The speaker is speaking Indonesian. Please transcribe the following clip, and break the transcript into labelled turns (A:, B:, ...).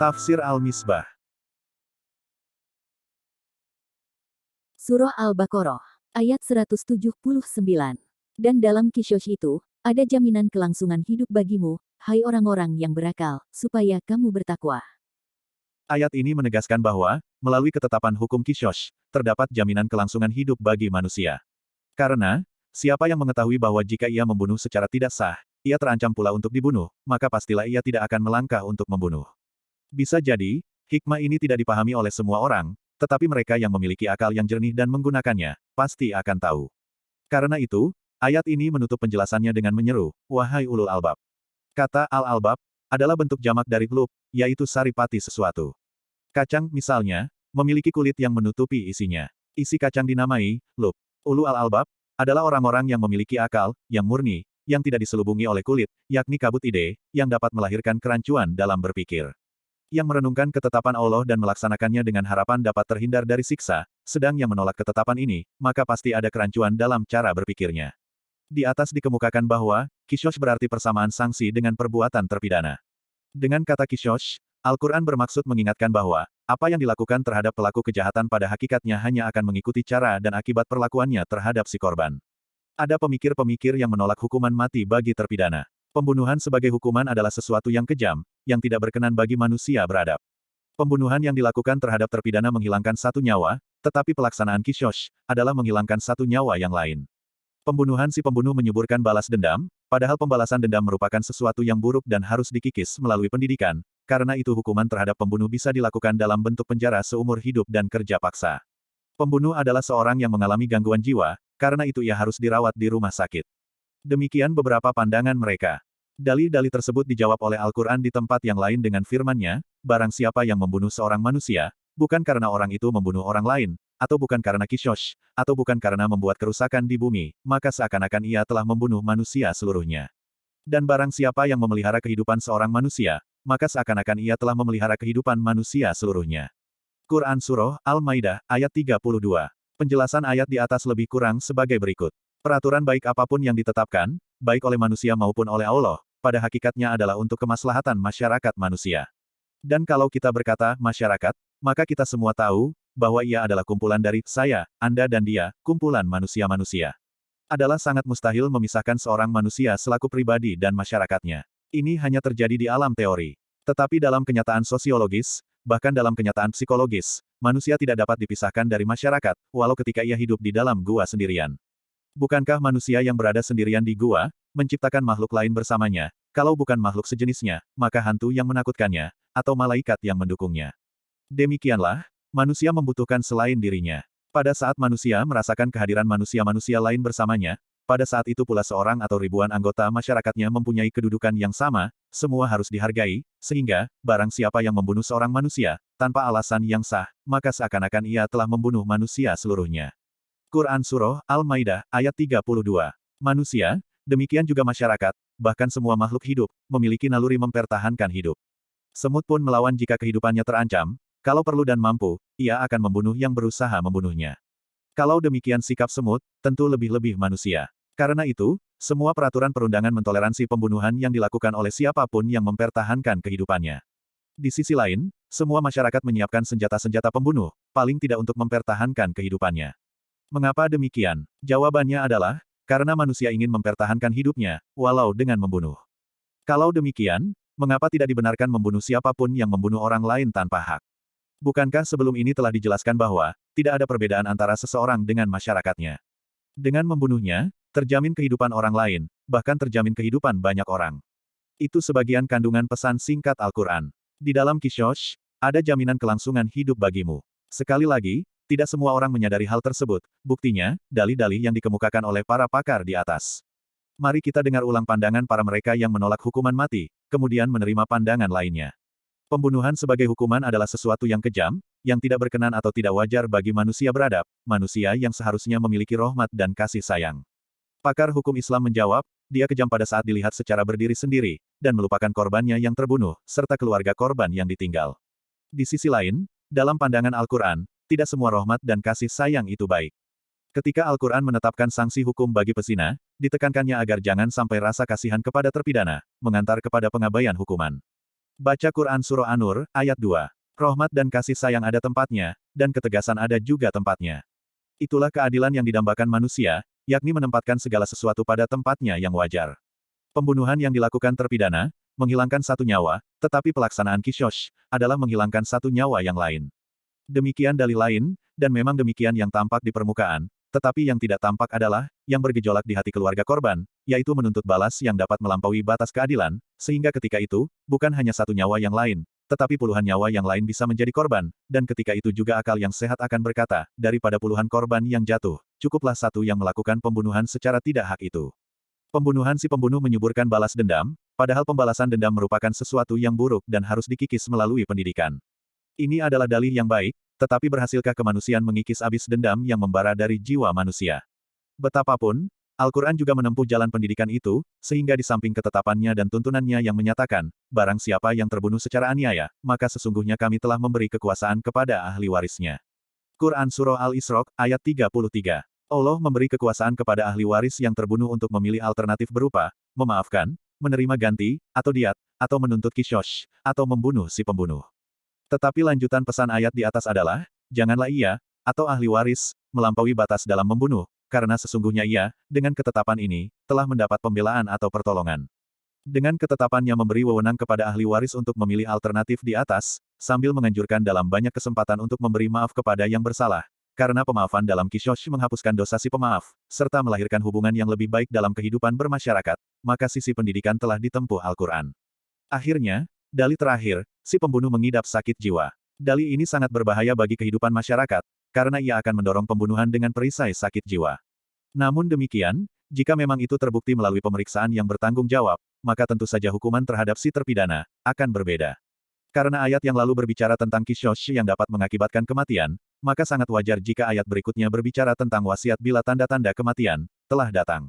A: Tafsir Al-Misbah.
B: Surah Al-Baqarah, ayat 179. Dan dalam Qisas itu, ada jaminan kelangsungan hidup bagimu, hai orang-orang yang berakal, supaya kamu bertakwa.
A: Ayat ini menegaskan bahwa, melalui ketetapan hukum Qisas, terdapat jaminan kelangsungan hidup bagi manusia. Karena, siapa yang mengetahui bahwa jika ia membunuh secara tidak sah, ia terancam pula untuk dibunuh, maka pastilah ia tidak akan melangkah untuk membunuh. Bisa jadi, hikmah ini tidak dipahami oleh semua orang, tetapi mereka yang memiliki akal yang jernih dan menggunakannya, pasti akan tahu. Karena itu, ayat ini menutup penjelasannya dengan menyeru, wahai ulul albab. Kata al-albab, adalah bentuk jamak dari lub, yaitu saripati sesuatu. Kacang, misalnya, memiliki kulit yang menutupi isinya. Isi kacang dinamai, lub. Ulul al-albab, adalah orang-orang yang memiliki akal, yang murni, yang tidak diselubungi oleh kulit, yakni kabut ide, yang dapat melahirkan kerancuan dalam berpikir. Yang merenungkan ketetapan Allah dan melaksanakannya dengan harapan dapat terhindar dari siksa, sedang yang menolak ketetapan ini, maka pasti ada kerancuan dalam cara berpikirnya. Di atas dikemukakan bahwa, Qisas berarti persamaan sanksi dengan perbuatan terpidana. Dengan kata Qisas, Al-Quran bermaksud mengingatkan bahwa, apa yang dilakukan terhadap pelaku kejahatan pada hakikatnya hanya akan mengikuti cara dan akibat perlakuannya terhadap si korban. Ada pemikir-pemikir yang menolak hukuman mati bagi terpidana. Pembunuhan sebagai hukuman adalah sesuatu yang kejam, yang tidak berkenan bagi manusia beradab. Pembunuhan yang dilakukan terhadap terpidana menghilangkan satu nyawa, tetapi pelaksanaan Qisas adalah menghilangkan satu nyawa yang lain. Pembunuhan si pembunuh menyuburkan balas dendam, padahal pembalasan dendam merupakan sesuatu yang buruk dan harus dikikis melalui pendidikan, karena itu hukuman terhadap pembunuh bisa dilakukan dalam bentuk penjara seumur hidup dan kerja paksa. Pembunuh adalah seorang yang mengalami gangguan jiwa, karena itu ia harus dirawat di rumah sakit. Demikian beberapa pandangan mereka. Dalih-dalih tersebut dijawab oleh Al-Quran di tempat yang lain dengan firman-Nya, barang siapa yang membunuh seorang manusia, bukan karena orang itu membunuh orang lain, atau bukan karena Qisas, atau bukan karena membuat kerusakan di bumi, maka seakan-akan ia telah membunuh manusia seluruhnya. Dan barang siapa yang memelihara kehidupan seorang manusia, maka seakan-akan ia telah memelihara kehidupan manusia seluruhnya. Quran Surah Al-Maidah, ayat 32. Penjelasan ayat di atas lebih kurang sebagai berikut. Peraturan baik apapun yang ditetapkan, baik oleh manusia maupun oleh Allah, pada hakikatnya adalah untuk kemaslahatan masyarakat manusia. Dan kalau kita berkata masyarakat, maka kita semua tahu, bahwa ia adalah kumpulan dari saya, Anda dan dia, kumpulan manusia-manusia. Adalah sangat mustahil memisahkan seorang manusia selaku pribadi dan masyarakatnya. Ini hanya terjadi di alam teori. Tetapi dalam kenyataan sosiologis, bahkan dalam kenyataan psikologis, manusia tidak dapat dipisahkan dari masyarakat, walau ketika ia hidup di dalam gua sendirian. Bukankah manusia yang berada sendirian di gua, menciptakan makhluk lain bersamanya, kalau bukan makhluk sejenisnya, maka hantu yang menakutkannya, atau malaikat yang mendukungnya. Demikianlah, manusia membutuhkan selain dirinya. Pada saat manusia merasakan kehadiran manusia-manusia lain bersamanya, pada saat itu pula seorang atau ribuan anggota masyarakatnya mempunyai kedudukan yang sama, semua harus dihargai, sehingga, barang siapa yang membunuh seorang manusia, tanpa alasan yang sah, maka seakan-akan ia telah membunuh manusia seluruhnya. Quran Surah Al-Maidah, ayat 32. Manusia, demikian juga masyarakat, bahkan semua makhluk hidup, memiliki naluri mempertahankan hidup. Semut pun melawan jika kehidupannya terancam, kalau perlu dan mampu, ia akan membunuh yang berusaha membunuhnya. Kalau demikian sikap semut, tentu lebih-lebih manusia. Karena itu, semua peraturan perundangan mentoleransi pembunuhan yang dilakukan oleh siapapun yang mempertahankan kehidupannya. Di sisi lain, semua masyarakat menyiapkan senjata-senjata pembunuh, paling tidak untuk mempertahankan kehidupannya. Mengapa demikian? Jawabannya adalah, karena manusia ingin mempertahankan hidupnya, walau dengan membunuh. Kalau demikian, mengapa tidak dibenarkan membunuh siapapun yang membunuh orang lain tanpa hak? Bukankah sebelum ini telah dijelaskan bahwa, tidak ada perbedaan antara seseorang dengan masyarakatnya? Dengan membunuhnya, terjamin kehidupan orang lain, bahkan terjamin kehidupan banyak orang. Itu sebagian kandungan pesan singkat Al-Quran. Di dalam Qisas, ada jaminan kelangsungan hidup bagimu. Sekali lagi, tidak semua orang menyadari hal tersebut, buktinya, dalih-dalih yang dikemukakan oleh para pakar di atas. Mari kita dengar ulang pandangan para mereka yang menolak hukuman mati, kemudian menerima pandangan lainnya. Pembunuhan sebagai hukuman adalah sesuatu yang kejam, yang tidak berkenan atau tidak wajar bagi manusia beradab, manusia yang seharusnya memiliki rahmat dan kasih sayang. Pakar hukum Islam menjawab, dia kejam pada saat dilihat secara berdiri sendiri, dan melupakan korbannya yang terbunuh, serta keluarga korban yang ditinggal. Di sisi lain, dalam pandangan Al-Quran, tidak semua rahmat dan kasih sayang itu baik. Ketika Al-Quran menetapkan sanksi hukum bagi pezina, ditekankannya agar jangan sampai rasa kasihan kepada terpidana, mengantar kepada pengabaian hukuman. Baca Quran Surah An-Nur, ayat 2. Rahmat dan kasih sayang ada tempatnya, dan ketegasan ada juga tempatnya. Itulah keadilan yang didambakan manusia, yakni menempatkan segala sesuatu pada tempatnya yang wajar. Pembunuhan yang dilakukan terpidana, menghilangkan satu nyawa, tetapi pelaksanaan Qishosh, adalah menghilangkan satu nyawa yang lain. Demikian dalil lain, dan memang demikian yang tampak di permukaan, tetapi yang tidak tampak adalah, yang bergejolak di hati keluarga korban, yaitu menuntut balas yang dapat melampaui batas keadilan, sehingga ketika itu, bukan hanya satu nyawa yang lain, tetapi puluhan nyawa yang lain bisa menjadi korban, dan ketika itu juga akal yang sehat akan berkata, daripada puluhan korban yang jatuh, cukuplah satu yang melakukan pembunuhan secara tidak hak itu. Pembunuhan si pembunuh menyuburkan balas dendam, padahal pembalasan dendam merupakan sesuatu yang buruk dan harus dikikis melalui pendidikan. Ini adalah dalih yang baik, tetapi berhasilkah kemanusiaan mengikis abis dendam yang membara dari jiwa manusia? Betapapun, Al-Quran juga menempuh jalan pendidikan itu, sehingga di samping ketetapannya dan tuntunannya yang menyatakan, barang siapa yang terbunuh secara aniaya, maka sesungguhnya kami telah memberi kekuasaan kepada ahli warisnya. Quran Surah Al-Isra, ayat 33. Allah memberi kekuasaan kepada ahli waris yang terbunuh untuk memilih alternatif berupa, memaafkan, menerima ganti, atau diat, atau menuntut Qishosh, atau membunuh si pembunuh. Tetapi lanjutan pesan ayat di atas adalah, janganlah ia, atau ahli waris, melampaui batas dalam membunuh, karena sesungguhnya ia, dengan ketetapan ini, telah mendapat pembelaan atau pertolongan. Dengan ketetapannya memberi wewenang kepada ahli waris untuk memilih alternatif di atas, sambil menganjurkan dalam banyak kesempatan untuk memberi maaf kepada yang bersalah. Karena pemaafan dalam Qishosh menghapuskan dosa si pemaaf, serta melahirkan hubungan yang lebih baik dalam kehidupan bermasyarakat, maka sisi pendidikan telah ditempuh Al-Quran. Akhirnya, dalih terakhir, si pembunuh mengidap sakit jiwa. Dalih ini sangat berbahaya bagi kehidupan masyarakat, karena ia akan mendorong pembunuhan dengan perisai sakit jiwa. Namun demikian, jika memang itu terbukti melalui pemeriksaan yang bertanggung jawab, maka tentu saja hukuman terhadap si terpidana akan berbeda. Karena ayat yang lalu berbicara tentang Qishosh yang dapat mengakibatkan kematian, maka sangat wajar jika ayat berikutnya berbicara tentang wasiat bila tanda-tanda kematian telah datang.